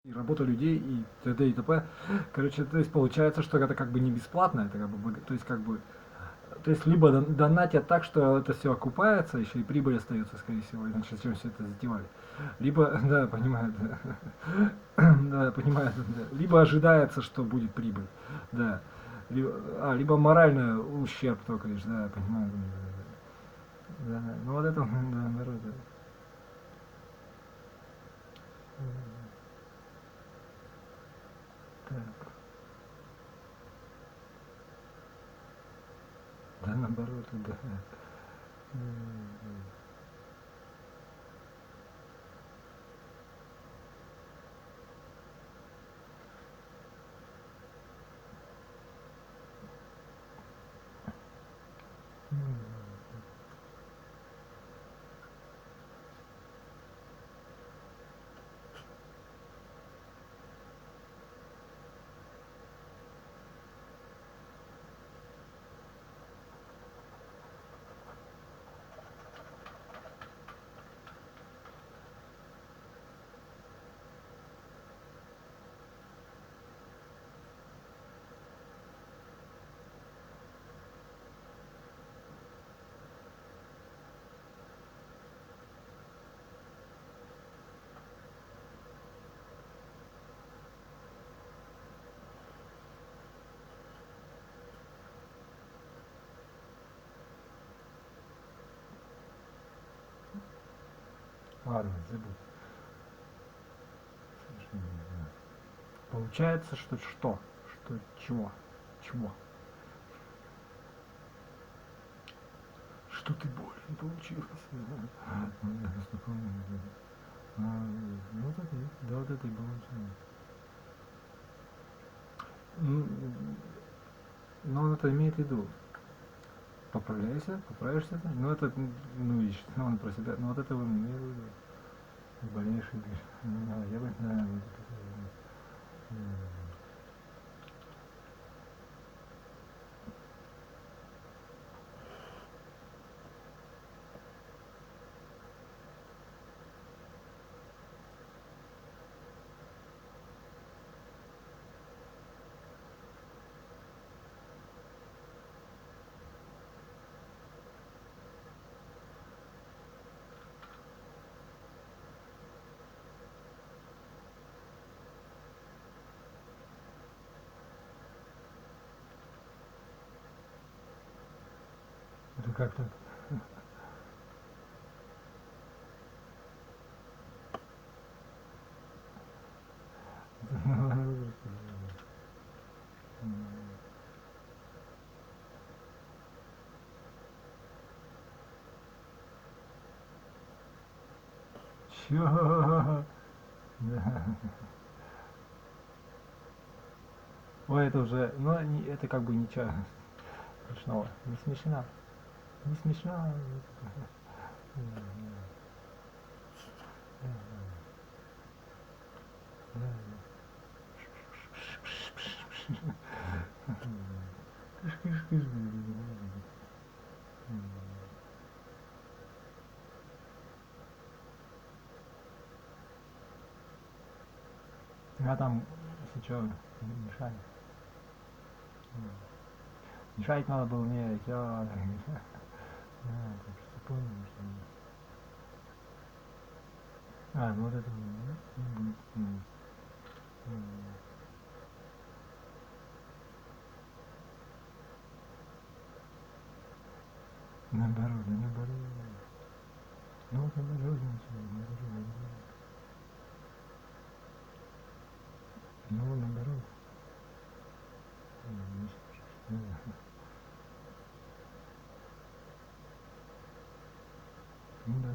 и работа людей, и т.д. и т.п. Короче, то есть получается, что это как бы не бесплатно, это как бы, то есть как бы, то есть либо донатят так, что это все окупается, еще и прибыль остается, скорее всего, иначе зачем все это затевали. Либо, да, понимаю, да, да, понимаю, да. Либо ожидается, что будет прибыль, да. Либо моральный ущерб только лишь, да, понимаю, да, да, да. Ну вот это, да, народ, да. Так, да, наоборот, да. Ладно, забудь. Получается, что что? Что чего? Чего? Что ты болен получилось? Ну, вот это, да, вот это и было. Ну, он это имеет в виду. Поправляйся, поправишься. Ну, это, ну, ищет, ну, он про себя. Ну, вот это он имеет в виду. Больнейший грех. Ну, я бы, да, это как так? Чё? Да. Ой, это уже, ну, это как бы ничего смешного. Не смешно. Не смешно. А там, если что, мешать. Мешать надо было мне, все. Так что понял, что... Ну вот это... Наоборот, да наоборот. Ну вот наоборот, наоборот. Ну, наоборот. Ну да.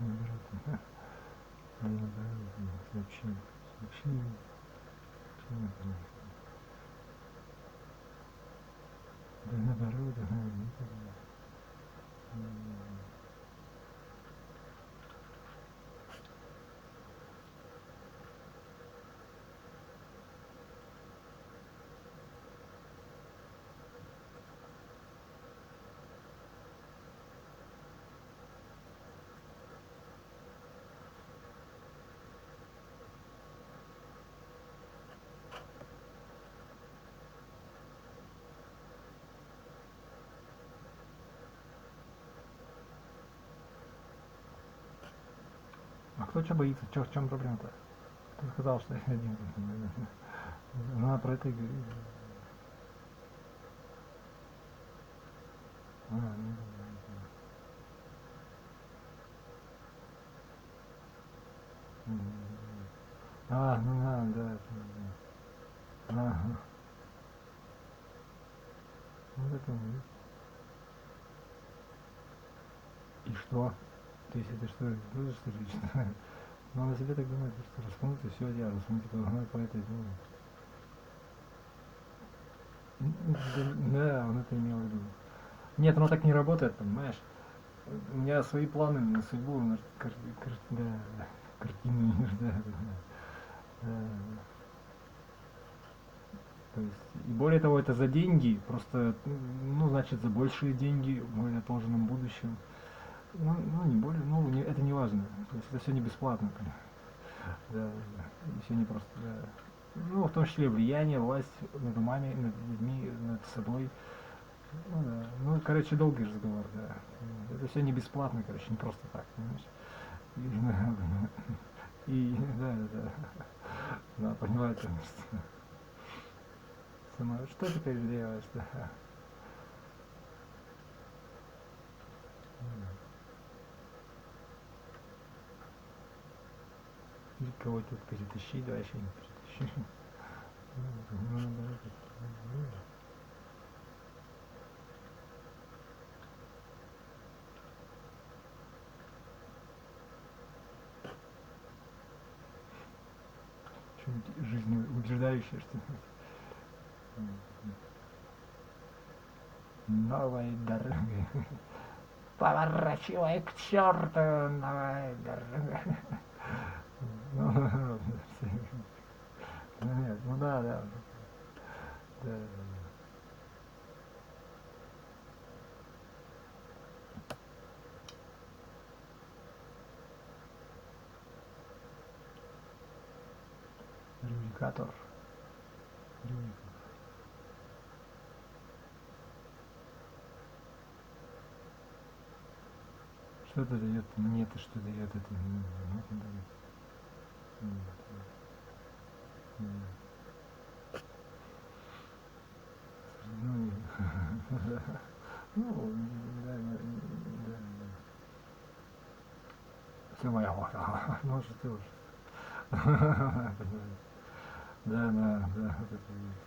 Наоборот. Наоборот. Сообщение. Сообщение. Сообщение. Да наоборот, ага. А кто что боится? Чё, в чем проблема-то? Кто сказал, что я один? Ну, а про это и говорю. Ну, ну да, да. Ага. Вот это вот. И что? То есть это что, тоже что лично? Но она себе так думает, что распнут и все, я распнут, типа, ага, по этой думаю. Да, он это имел в виду. Нет, оно так не работает, понимаешь? У меня свои планы на судьбу, да, картины, да, да. То есть, и более того, это за деньги, просто, ну, значит, за большие деньги, в более отложенном будущем. Ну, не более, ну, это не важно. То есть это все не бесплатно, да, еще не просто, да. Ну, в том числе влияние, власть над умами, над людьми, над собой. Ну, да. Ну, короче, долгий разговор, да. Это все не бесплатно, короче, не просто так, понимаешь? Да, да, да, понимаете, что что теперь делаешь, да? Или кого тут перетащить, да, еще не перетащить. Ну, что-нибудь жизнеутверждающее, что ли. Новой дорогой. Поворачивай к черту, новая дорога. Ну, нет, ну да, да, да, рюрикатор. Что это дает мне-то, что дает это? Ну, это дает. Ну, ну, да, да, все моя охота. Ну, что ты уж. Да, да, да, вот это есть.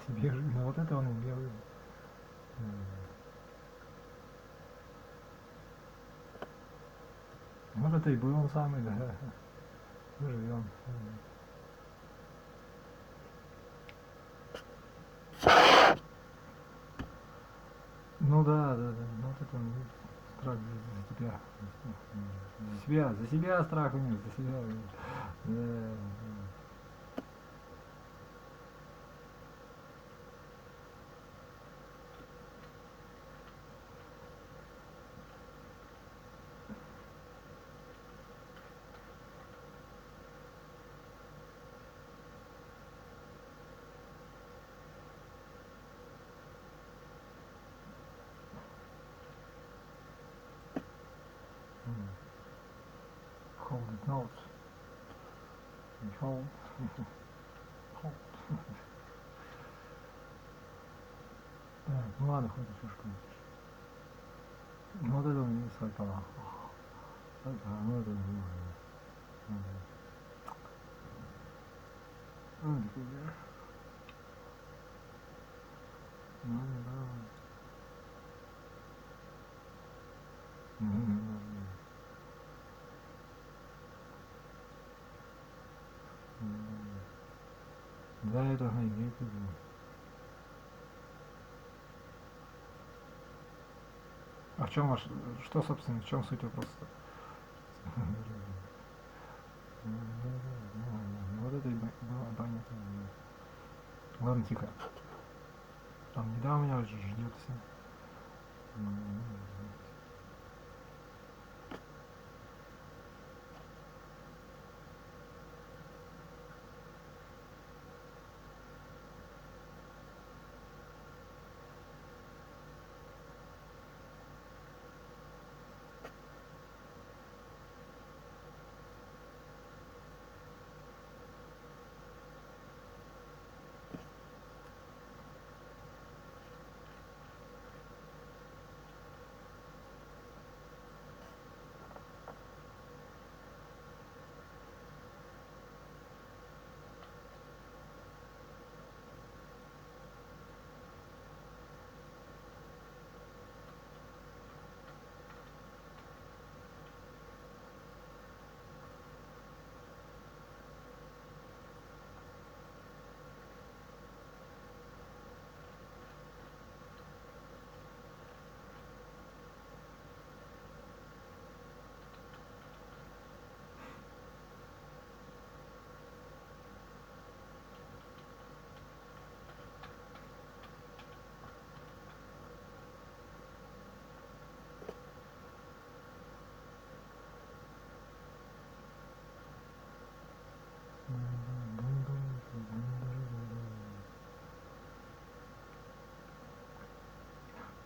Себе жизнь. Ну, вот это он имел. Вот это и был он самый, да. Мы живем. Ну да, да, да. Ну, вот это он страх за тебя. За себя страх у них, за себя. Да. Hold it notes. Hold. Hold. Так, ну ладно, хоть еще что-нибудь. Ну вот это у меня сальтала. Ну это ну нихуя. Ну да. Да, это имеет в виду. А в чем ваш, что, собственно, в чем суть вопроса-то? Вот это и было баня. Ладно, тихо. Там еда у меня уже ждет все.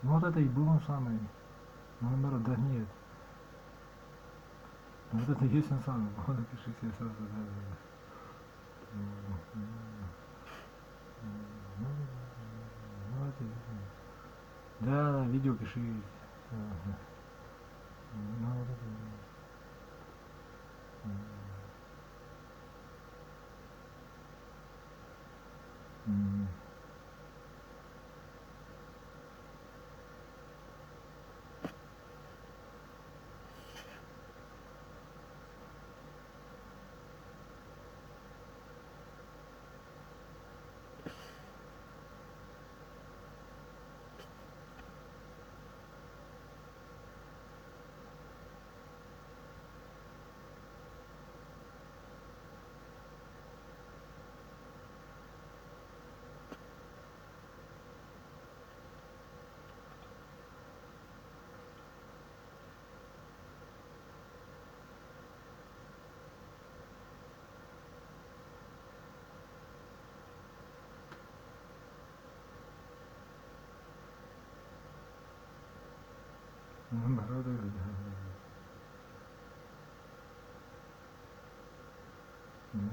Ну вот это и был он самый. Ну наоборот, да нет. Ну вот это и есть он самый. Вот напиши себе сразу, да. Ну это и есть он. Да, видео пиши. Ага. Ну вот это. М. Наоборот, да. Ну,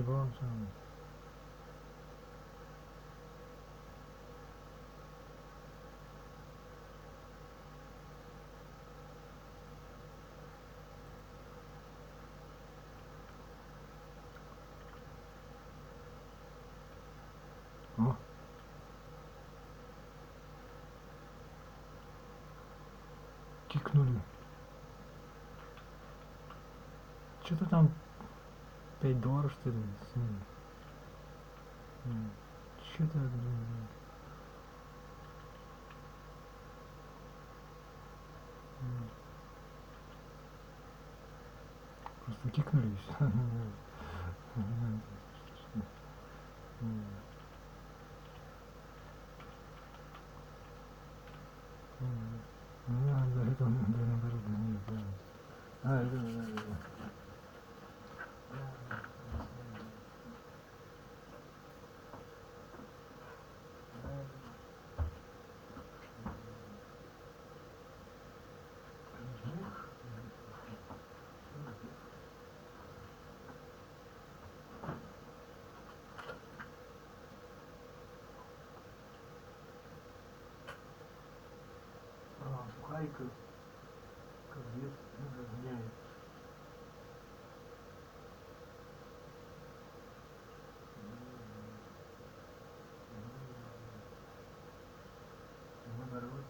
по-любому самое. О, кикнули. Что-то там $5, что ли? Что-то, просто кикнули и все. Да, это наоборот, да, нет, да. Да. Сухарика, как вес, разгоняет. Наоборот.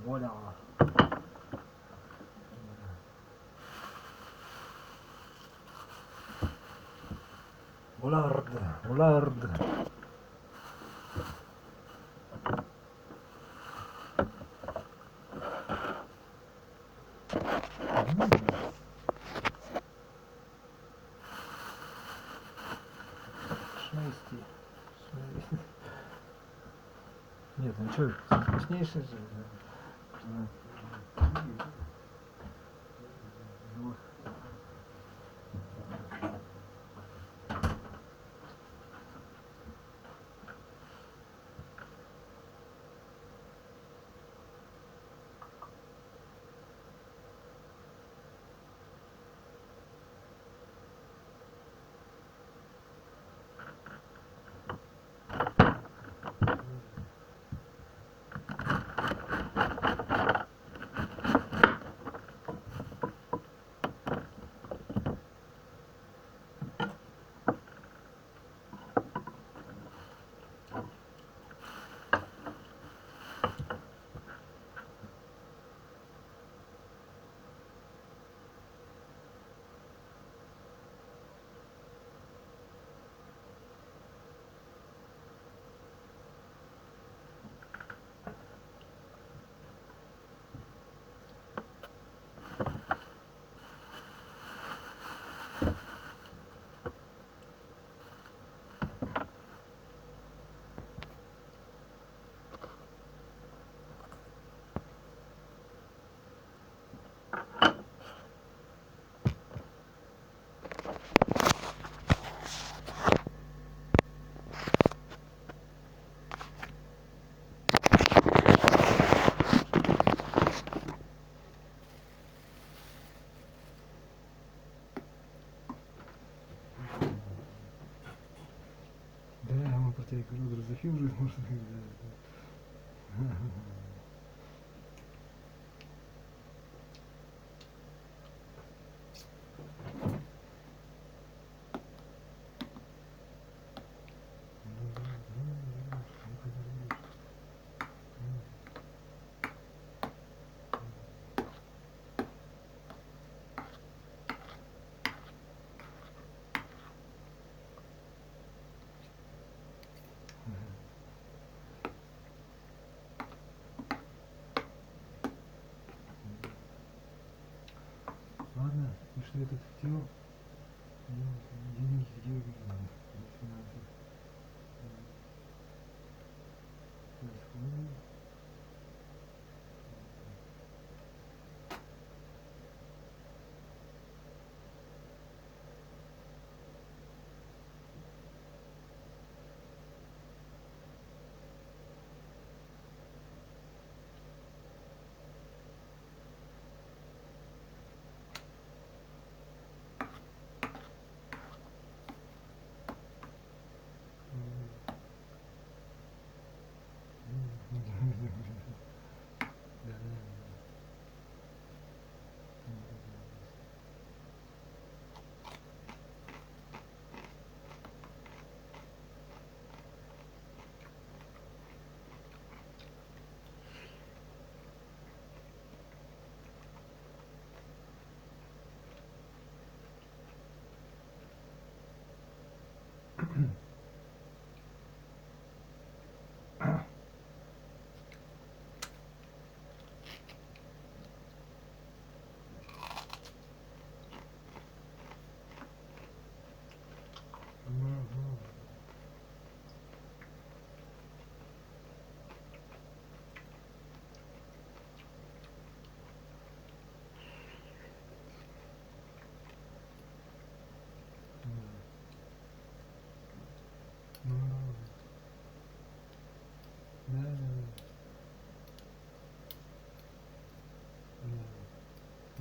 Voilà. Boulard, Boulard. Шмейсти. Нет, ну что, вкуснейший же. Дрозофил же может быть. Ладно, и что я тут хотел? Деньги где выиграли?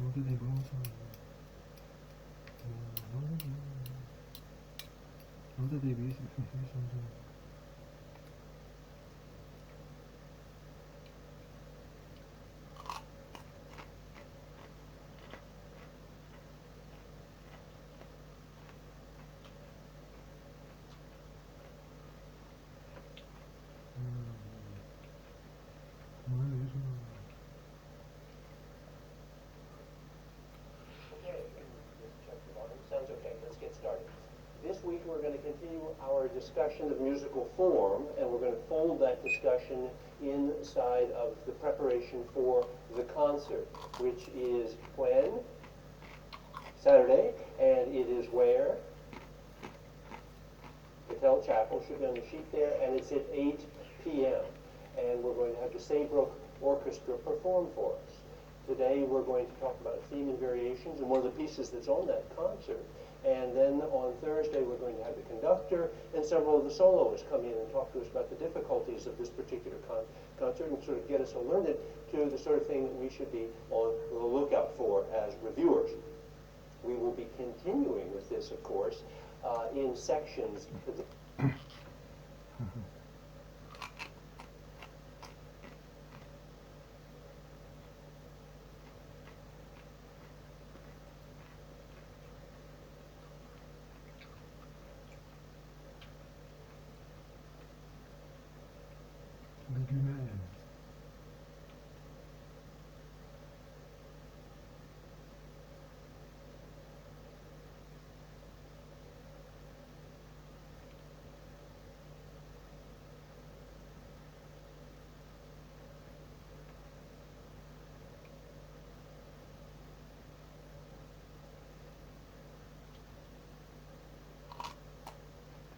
Вот это и было самое. Вот это и бесит. Sounds okay. Let's get started. This week we're going to continue our discussion of musical form, and we're going to fold that discussion inside of the preparation for the concert, which is when? Saturday, and it is where? Patel Chapel, should be on the sheet there, and it's at 8 p.m. And we're going to have the Saybrook Orchestra perform for us. Today we're going to talk about theme and variations and one of the pieces that's on that concert. And then on Thursday we're going to have the conductor and several of the soloists come in and talk to us about the difficulties of this particular concert and sort of get us alerted to the sort of thing that we should be on the lookout for as reviewers. We will be continuing with this, of course, in sections.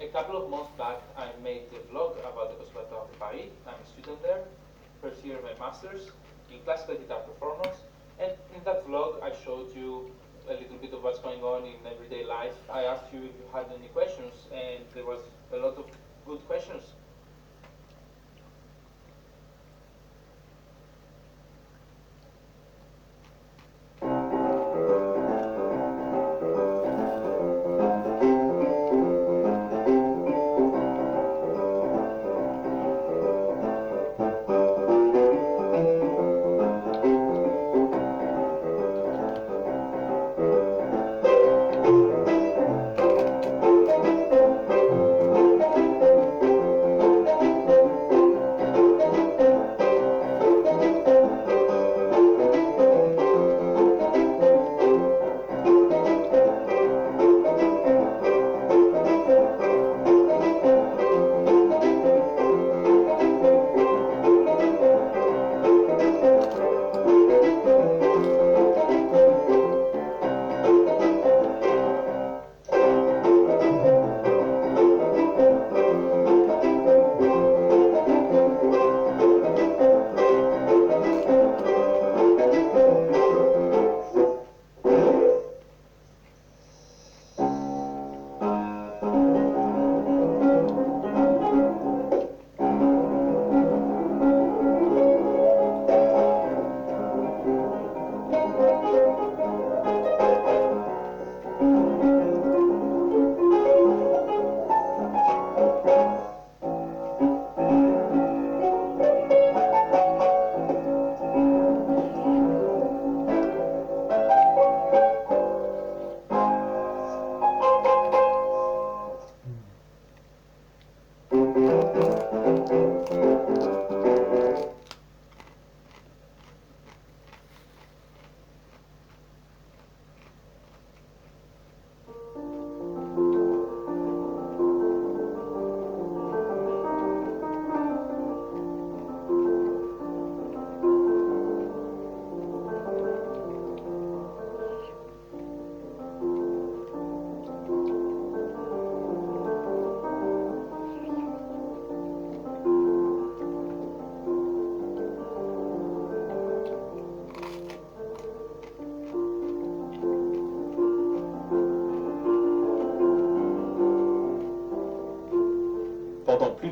A couple of months back, I made a vlog about the Conservatoire de Paris. I'm a student there, first year of my master's in classical guitar performance. And in that vlog, I showed you a little bit of what's going on in everyday life. I asked you if you had any questions, and there was a lot of good questions.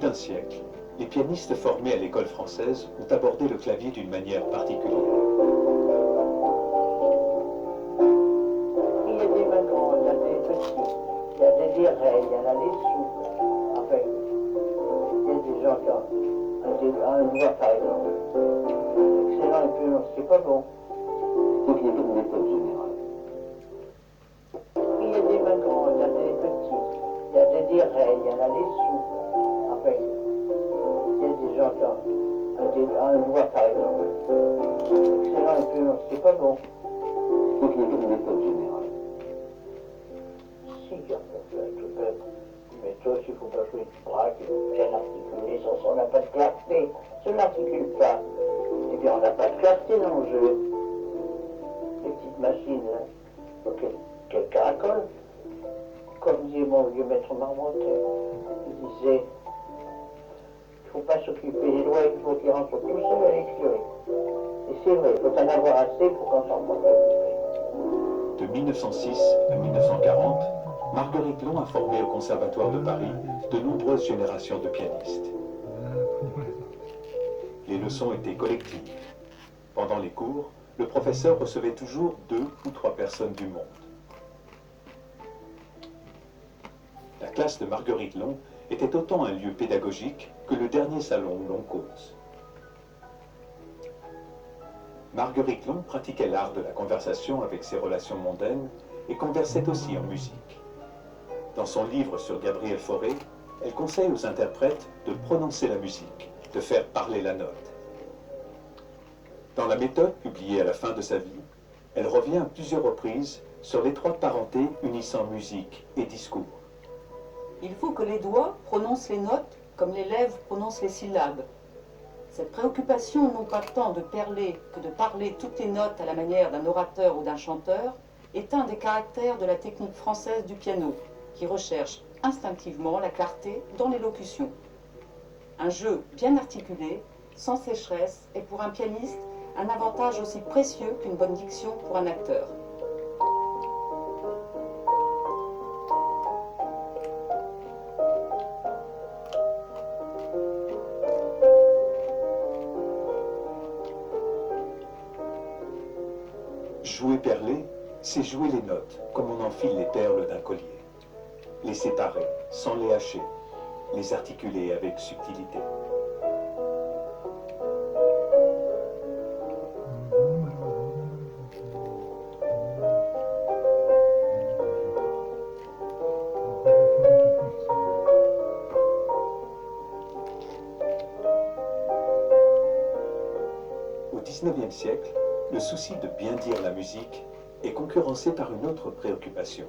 20 siècle, les pianistes formés à l'école française ont abordé le clavier d'une manière particulière. Il y a des mains grandes, il y a des petits, il y a des virets, il y en a des souples. Enfin, il y a des gens qui ont un doigt par exemple. Excellent et puis non, c'est pas bon. Donc il y avait une méthode générale. Il y a des mains grandes, il y a des petits, il y a des virets, il y en a des souples. Enfin, il y a des gens qui ont un doigt par exemple. Excellent et puis non, c'est pas bon. Donc il y avait une méthode générale. Si, il y a tout à fait. Mais toi, il ne faut pas jouer de bras, il faut bien articuler, sans ça, on n'a pas de clarté. Si on n'articule pas, eh bien, on n'a pas de clarté dans le jeu. Les petites machines, là, quel caracole. Comme disait mon vieux maître Marmontel, il disait, il ne faut pas s'occuper des doigts, il faut qu'ils rentrent tout seuls à l'écurie. Et c'est vrai, il faut en avoir assez pour qu'on s'en porte occuper. De 1906 à 1940, Marguerite Long a formé au Conservatoire de Paris de nombreuses générations de pianistes. Les leçons étaient collectives. Pendant les cours, le professeur recevait toujours 2 ou 3 personnes du monde. La classe de Marguerite Long était autant un lieu pédagogique que le dernier salon où l'on cause. Marguerite Long pratiquait l'art de la conversation avec ses relations mondaines et conversait aussi en musique. Dans son livre sur Gabriel Fauré, elle conseille aux interprètes de prononcer la musique, de faire parler la note. Dans la méthode publiée à la fin de sa vie, elle revient à plusieurs reprises sur l'étroite parenté unissant musique et discours. Il faut que les doigts prononcent les notes comme les lèvres prononcent les syllabes. Cette préoccupation non pas tant de perler que de parler toutes les notes à la manière d'un orateur ou d'un chanteur est un des caractères de la technique française du piano, qui recherche instinctivement la clarté dans l'élocution. Un jeu bien articulé, sans sécheresse, est pour un pianiste un avantage aussi précieux qu'une bonne diction pour un acteur. Jouer perlé, c'est jouer les notes comme on enfile les perles d'un collier. Les séparer sans les hacher, les articuler avec subtilité. Au XIXe siècle, le souci de bien dire la musique est concurrencé par une autre préoccupation.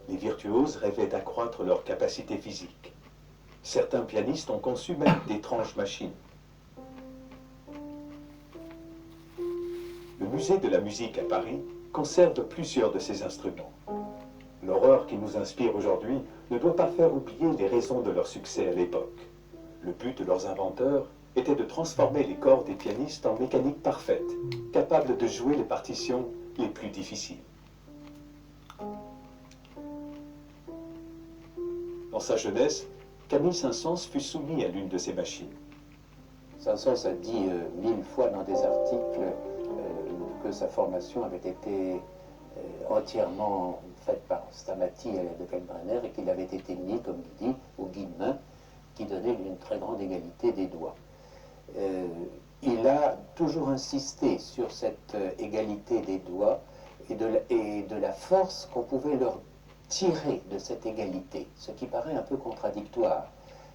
Les virtuoses rêvaient d'accroître leur capacité physique. Certains pianistes ont conçu même d'étranges machines. Le musée de la musique à Paris conserve plusieurs de ces instruments. L'horreur qui nous inspire aujourd'hui ne doit pas faire oublier les raisons de leur succès à l'époque. Le but de leurs inventeurs était de transformer les corps des pianistes en mécanique parfaite, capable de jouer les partitions les plus difficiles. Dans sa jeunesse, Camille Saint-Saëns fut soumis à l'une de ces machines. Saint-Saëns a dit 1000 fois dans des articles que sa formation avait été entièrement faite par Stamaty et de Kalkbrenner et qu'il avait été mis, comme il dit, au guide main, qui donnait une très grande égalité des doigts. Il a toujours insisté sur cette égalité des doigts et de la force qu'on pouvait leur tirer de cette égalité, ce qui paraît un peu contradictoire,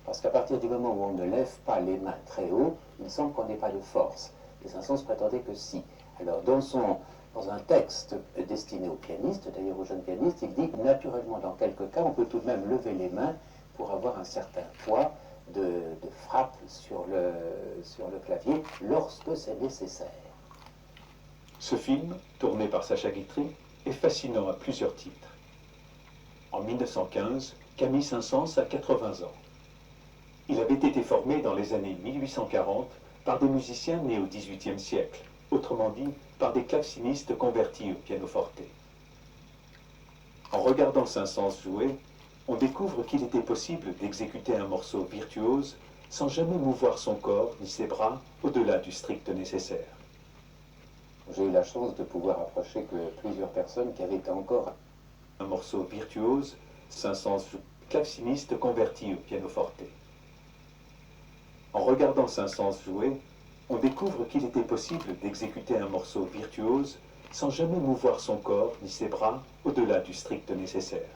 parce qu'à partir du moment où on ne lève pas les mains très haut, il semble qu'on n'ait pas de force. Et Saint-Saëns prétendait que si. Alors dans un texte destiné aux pianistes, d'ailleurs aux jeunes pianistes, il dit que naturellement dans quelques cas on peut tout de même lever les mains pour avoir un certain poids de frappe sur le clavier lorsque c'est nécessaire. Ce film, tourné par Sacha Guitry, est fascinant à plusieurs titres. En 1915, Camille Saint-Saëns a 80 ans. Il avait été formé dans les années 1840 par des musiciens nés au XVIIIe siècle, autrement dit par des clavecinistes convertis au pianoforte. En regardant Saint-Saëns jouer, on découvre qu'il était possible d'exécuter un morceau virtuose sans jamais mouvoir son corps ni ses bras au-delà du strict nécessaire. J'ai eu la chance de pouvoir approcher que plusieurs personnes qui avaient encore Un morceau virtuose, Saint-Saëns, claveciniste converti au pianoforte. En regardant Saint-Saëns jouer, on découvre qu'il était possible d'exécuter un morceau virtuose sans jamais mouvoir son corps ni ses bras au-delà du strict nécessaire.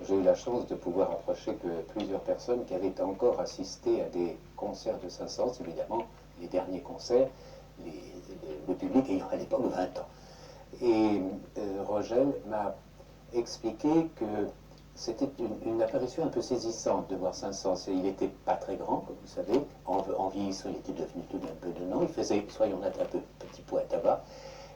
J'ai eu la chance de pouvoir approcher que plusieurs personnes qui avaient encore assisté à des concerts de Saint-Saëns, évidemment, les derniers concerts, le public ayant à l'époque 20 ans. Et Rogel m'a expliqué que c'était une apparition un peu saisissante de voir Saint-Saëns. Il n'était pas très grand, comme vous savez. En vieillissant, il était devenu tout d'un peu de nom. Il faisait, soyons honnêtes, un peu petit poids à tabac.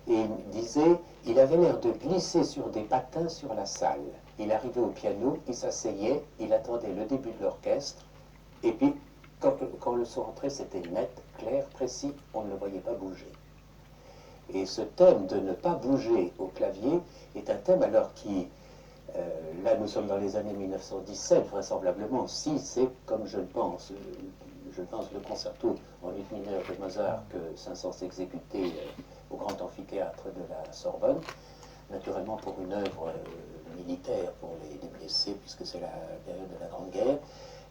Et il disait, il avait l'air de glisser sur des patins sur la salle. Il arrivait au piano, il s'asseyait, il attendait le début de l'orchestre, et puis quand le son entrait, c'était net, clair, précis, on ne le voyait pas bouger. Et ce thème de ne pas bouger au clavier est un thème alors qui, là nous sommes dans les années 1917, vraisemblablement, si c'est comme je le pense le concerto en luth mineure de Mozart que Saint-Saëns exécutait au grand amphithéâtre de la Sorbonne, naturellement pour une œuvre militaire pour les blessés, puisque c'est la période de la Grande Guerre,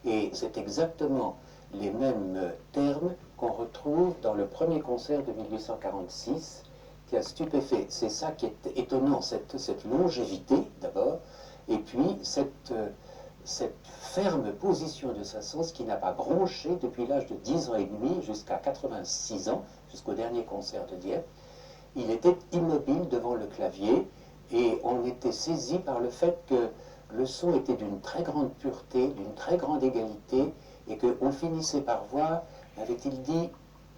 et c'est exactement les mêmes termes qu'on retrouve dans le premier concert de 1846, qui a stupéfait. C'est ça qui est étonnant, cette longévité d'abord, et puis cette ferme position de Saint-Saëns qui n'a pas bronché depuis l'âge de 10 ans et demi jusqu'à 86 ans, jusqu'au dernier concert de Dieppe. Il était immobile devant le clavier et on était saisi par le fait que le son était d'une très grande pureté, d'une très grande égalité et qu'on finissait par voir, avait-il dit,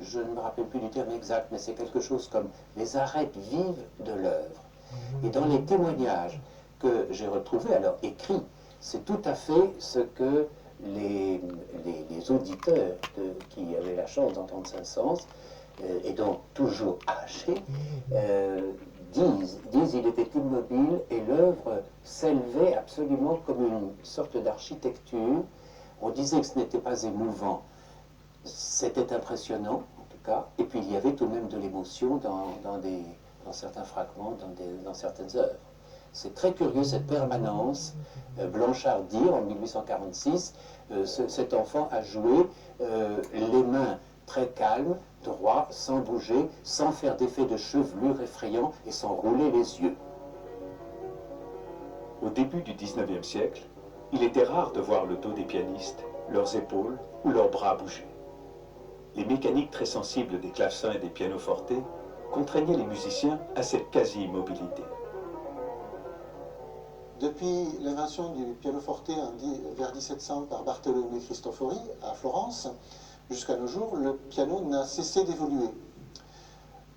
je ne me rappelle plus du terme exact, mais c'est quelque chose comme les arêtes vives de l'œuvre. Et dans les témoignages que j'ai retrouvés, alors écrits, c'est tout à fait ce que les auditeurs qui avaient la chance d'entendre Saint-Saëns, et donc toujours âgés, disent il était immobile et l'œuvre s'élevait absolument comme une sorte d'architecture. On disait que ce n'était pas émouvant, c'était impressionnant en tout cas, et puis il y avait tout de même de l'émotion dans certains fragments, dans certaines œuvres. C'est très curieux cette permanence. Blanchard dit en 1846, cet enfant a joué les mains très calmes, droit, sans bouger, sans faire d'effet de chevelure effrayant et sans rouler les yeux. Au début du XIXe siècle, il était rare de voir le dos des pianistes, leurs épaules ou leurs bras bouger. Les mécaniques très sensibles des clavecins et des pianoforte contraignaient les musiciens à cette quasi-immobilité. Depuis l'invention du pianoforte vers 1700 par Bartolomé Cristofori à Florence, jusqu'à nos jours, le piano n'a cessé d'évoluer.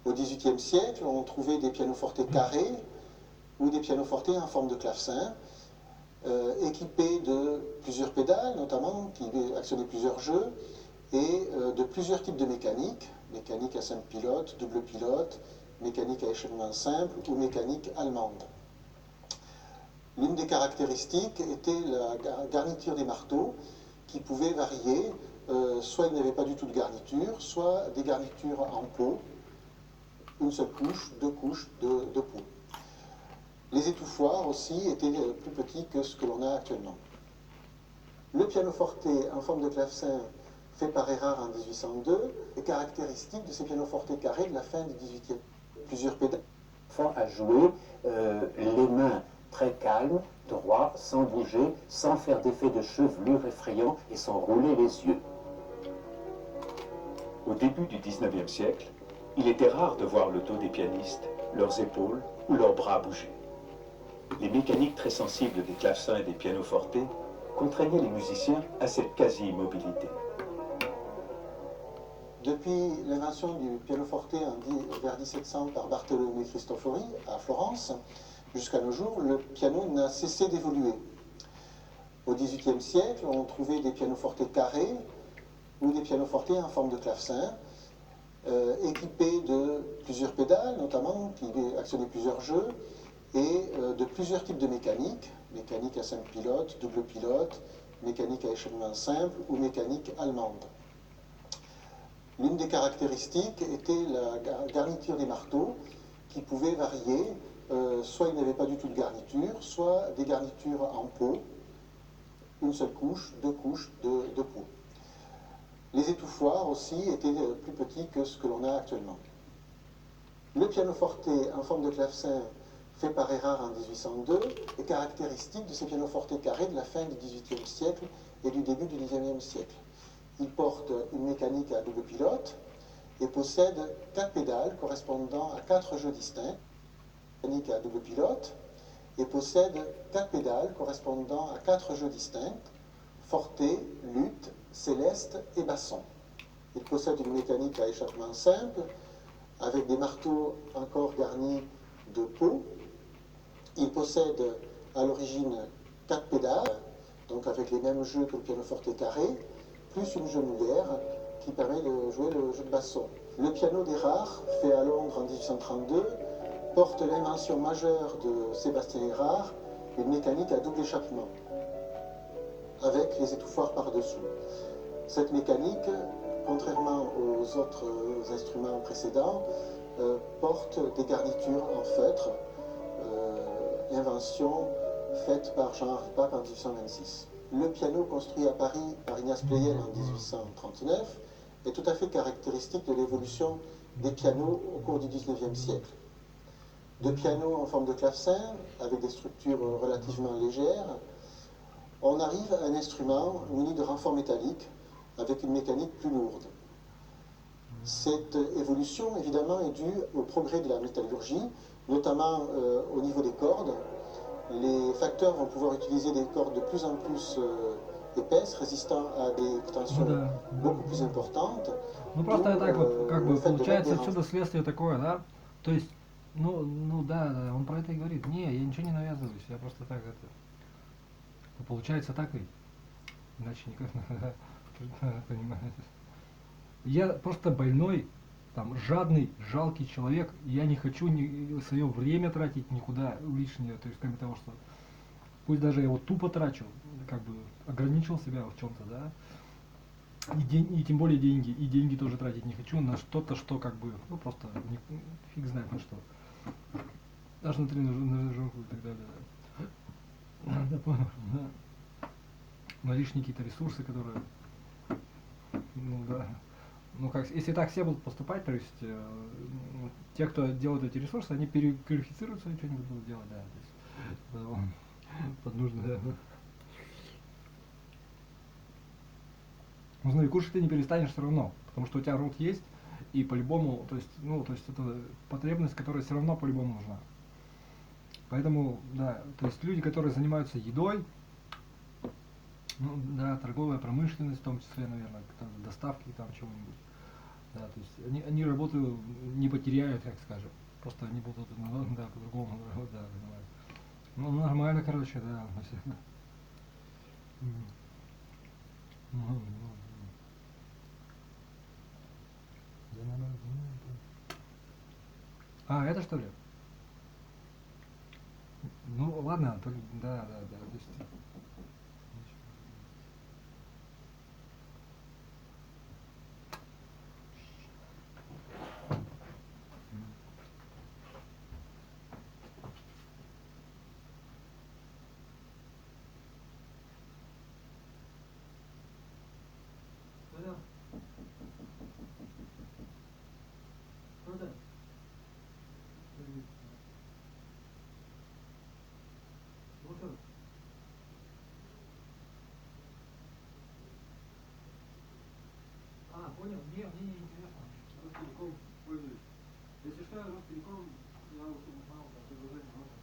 Au XVIIIe siècle, on trouvait des pianofortes carrés ou des pianofortes en forme de clavecin, équipés de plusieurs pédales, notamment, qui actionnaient plusieurs jeux, et de plusieurs types de mécanique, mécanique à 5 pilotes, double pilote, mécanique à échaînement simple ou mécanique allemande. L'une des caractéristiques était la garniture des marteaux, qui pouvait varier. Soit il n'y avait pas du tout de garniture, soit des garnitures en peau, une seule couche, deux couches de peau. Les étouffoirs aussi étaient plus petits que ce que l'on a actuellement. Le pianoforte en forme de clavecin fait par Erard en 1802 est caractéristique de ces pianofortes carrés de la fin du XVIIIe. Plusieurs pédales. L'enfant a joué les mains très calmes, droit, sans bouger, sans faire d'effet de chevelure effrayant et sans rouler les yeux. Au début du XIXe siècle, il était rare de voir le dos des pianistes, leurs épaules ou leurs bras bouger. Les mécaniques très sensibles des clavecins et des pianoforte contraignaient les musiciens à cette quasi-immobilité. Depuis l'invention du pianoforte vers 1700 par Bartolomé Cristofori à Florence, jusqu'à nos jours, le piano n'a cessé d'évoluer. Au XVIIIe siècle, on trouvait des pianofortes carrés ou des pianoforte en forme de clavecin, équipés de plusieurs pédales, notamment, qui actionnaient plusieurs jeux, et de plusieurs types de mécanique, mécanique à 5 pilotes, double pilote, mécanique à échappement simple ou mécanique allemande. L'une des caractéristiques était la garniture des marteaux qui pouvait varier, soit il n'y avait pas du tout de garniture, soit des garnitures en peau, une seule couche, deux couches de peau. Les étouffoirs aussi étaient plus petits que ce que l'on a actuellement. Le pianoforte en forme de clavecin fait par Erard en 1802 est caractéristique de ces pianofortes carrés de la fin du XVIIIe siècle et du début du XIXe siècle. Il porte une mécanique à double pilote et possède 4 pédales correspondant à 4 jeux distincts. Mécanique à double pilote et possède 4 pédales correspondant à 4 jeux distincts, forte, luth, céleste et basson. Il possède une mécanique à échappement simple avec des marteaux encore garnis de peau. Il possède à l'origine 4 pédales, donc avec les mêmes jeux que le pianoforte carré, plus une genouillère qui permet de jouer le jeu de basson. Le piano d'Erard, fait à Londres en 1832, porte l'invention majeure de Sébastien Erard, une mécanique à double échappement, avec les étouffoirs par-dessous. Cette mécanique, contrairement aux autres instruments précédents, porte des garnitures en feutre, invention faite par Jean-Henri Pape en 1826. Le piano construit à Paris par Ignace Pleyel en 1839 est tout à fait caractéristique de l'évolution des pianos au cours du XIXe siècle. De pianos en forme de clavecin, avec des structures relativement légères, on arrive à un instrument muni de renforts métalliques avec une mécanique plus lourde. Cette évolution, évidemment, est due au progrès de la métallurgie, notamment au niveau des cordes. Les facteurs vont pouvoir utiliser des cordes de plus en plus épaisses, résistant à des tensions beaucoup plus importantes. Ну просто так вот, как бы, Le fait de получается mettre des отсюда следствие такое, да? То есть, ну да, да, он про это и говорит. Не, я ничего не навязываюсь, я просто так это... Ну, получается так и... Иначе никак, понимаете? Я просто больной, там, жадный, жалкий человек, я не хочу свое время тратить никуда лишнее, то есть, кроме того, что... Пусть даже я его тупо трачу, как бы, ограничил себя в чем-то, да? И тем более деньги, и деньги тоже тратить не хочу на что-то, что как бы, ну просто фиг знает на что. Даже на тренажерку и так далее. Да, понял, да. На лишние какие-то ресурсы, которые, ну да. Ну как, если так все будут поступать, то есть те, кто делают эти ресурсы, они переквалифицируются и что-нибудь будут делать, да. То есть, под нужно, да. Ну смотри, кушать ты не перестанешь все равно, потому что у тебя рот есть, и по-любому, то есть, ну, то есть это потребность, которая все равно по-любому нужна. Поэтому, да, то есть люди, которые занимаются едой, ну, да, торговая промышленность в том числе, наверное, там, доставки там чего-нибудь, да, то есть они работу не потеряют, как скажем, просто они будут, ну, да, по-другому, да, понимаю. Ну, нормально, короче, да. А, это что ли? Ну ладно, да, то есть... А, понял, мне интересно. Ростелеком пользуюсь. Если что, Ростелеком, я уже узнал, да, предложение можно.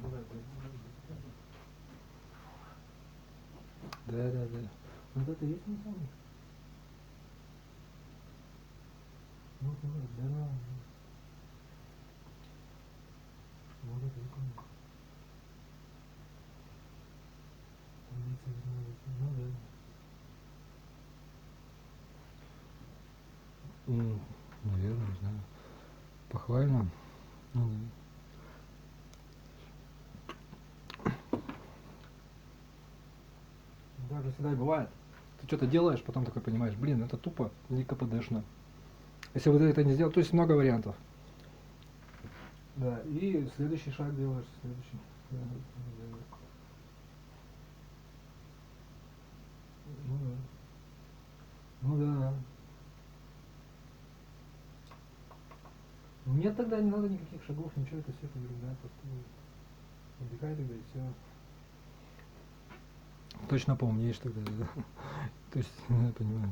Ну да. Вот это есть на самом деле? Ну да. Вот это прикольно. Ну да. Наверное, не знаю. Похвально. Ну, да. Так же всегда и бывает. Ты что-то делаешь, потом такой понимаешь, блин, это тупо, не КПДшно. Если вот это не сделать, то есть много вариантов. Да, и следующий шаг делаешь, следующий. Ну да. Ну да. Нет, тогда не надо никаких шагов, ничего, это все это ерунда, просто отдыхай тогда и все. Точно поумнеешь тогда, да. То есть, я понимаю.